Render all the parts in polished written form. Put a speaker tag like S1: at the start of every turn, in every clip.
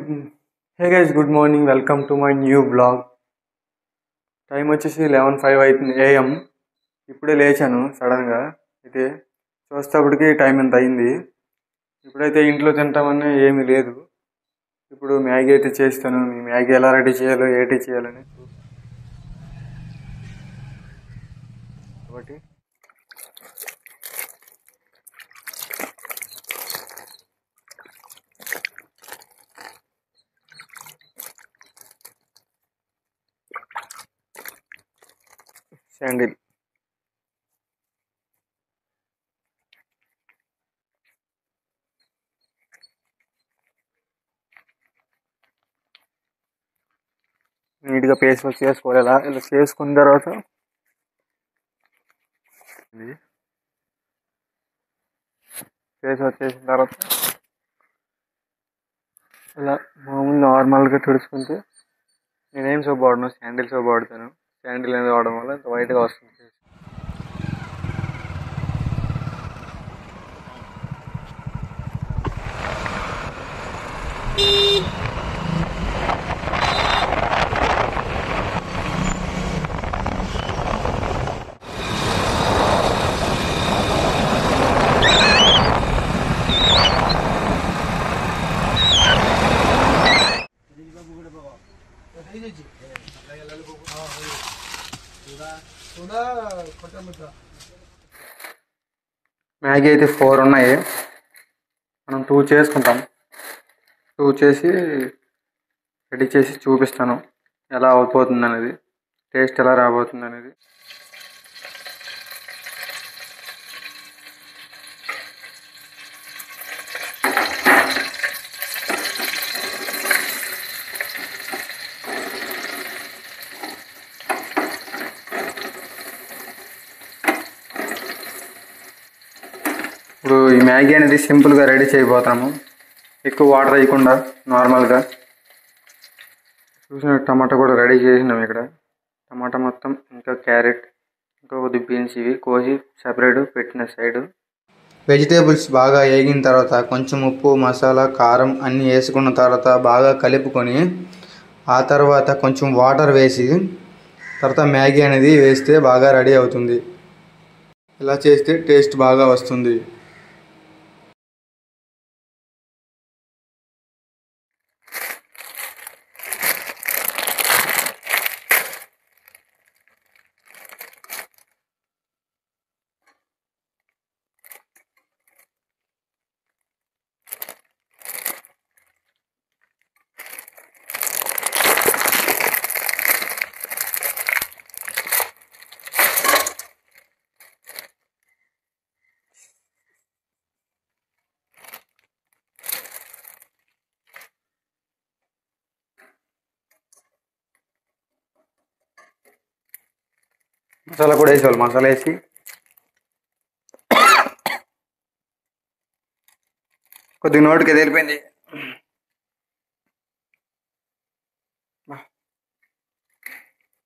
S1: Hey guys, good morning. Welcome to my new vlog. Time వచ్చేసి 11:05 అవుతుంది AM. ఇప్పుడే లేచాను సడన్గా. అయితే చూసేటప్పటికి టైం ఎంత అయింది. ఇప్పుడైతే ఇంట్లో తింటామని ఏమీ లేదు. ఇప్పుడు మ్యాగీ అయితే చేస్తాను. ఈ మ్యాగీ ఎలా రెడీ చేయాలో ఏంటి చేయాలని కాబట్టి శాండిల్ నీట్గా పేస్ట్ చేసుకోవాలి. ఇలా చేసుకున్న తర్వాత పేస్ట్ వచ్చేసిన తర్వాత ఇలా మామూలు నార్మల్గా తుడుచుకుంటే నేనేం సోప్ వాడను, శాండిల్ సోప్ వాడతాను. శాండిల్ అనేది వాడడం వల్ల ఇంత వైట్గా వస్తుంది. మ్యాగీ అయితే 4 ఉన్నాయి. మనం 2 చేసుకుంటాం. 2 చేసి రెడీ చేసి చూపిస్తాను ఎలా అయిపోతుంది అనేది, టేస్ట్ ఎలా రాబోతుంది అనేది. ఇప్పుడు ఈ మ్యాగీ అనేది సింపుల్గా రెడీ చేయబోతాము. ఎక్కువ వాటర్ వేయకుండా నార్మల్గా. చూసిన టమాటా కూడా రెడీ చేసినాం. ఇక్కడ టమాటా మొత్తం, ఇంకా క్యారెట్, ఇంకా కొద్ది బీన్స్ ఇవి కోసి సపరేట్ పెట్టిన సైడు.
S2: వెజిటేబుల్స్ బాగా వేగిన తర్వాత కొంచెం ఉప్పు, మసాలా, కారం అన్నీ వేసుకున్న తర్వాత బాగా కలుపుకొని ఆ తర్వాత కొంచెం వాటర్ వేసి తర్వాత మ్యాగీ అనేది వేస్తే బాగా రెడీ అవుతుంది. ఇలా చేస్తే టేస్ట్ బాగా వస్తుంది.
S1: మసాలా కూడా వేసేవాళ్ళు. మసాలా వేసి కొద్దిగా నోటికి తెలిపోయింది.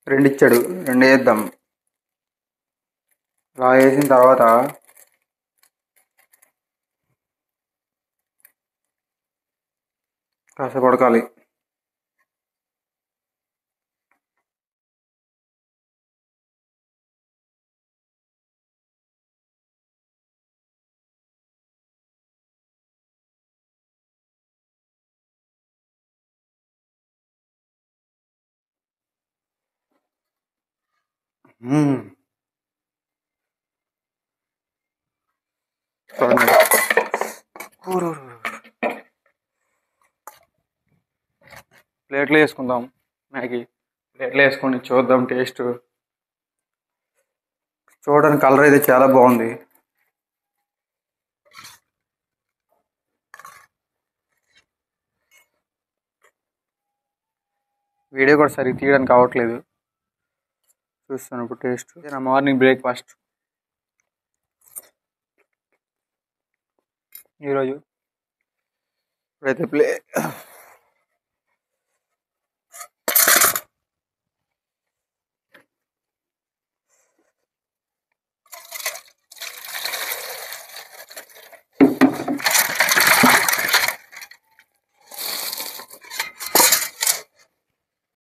S1: 2 ఇచ్చాడు, 2 వేద్దాం. అలా వేసిన తర్వాత కాసేపు ఉడకాలి. ప్లేట్లో వేసుకుందాం. మ్యాగీ ప్లేట్లో వేసుకొని చూద్దాం టేస్ట్. చూడడానికి కలర్ అయితే చాలా బాగుంది. వీడియో కూడా సరిగ్గా తీయడానికి అవ్వట్లేదు. చూస్తాను ఇప్పుడు టేస్ట్. నా మార్నింగ్ బ్రేక్ఫాస్ట్ ఈరోజు. ఇప్పుడైతే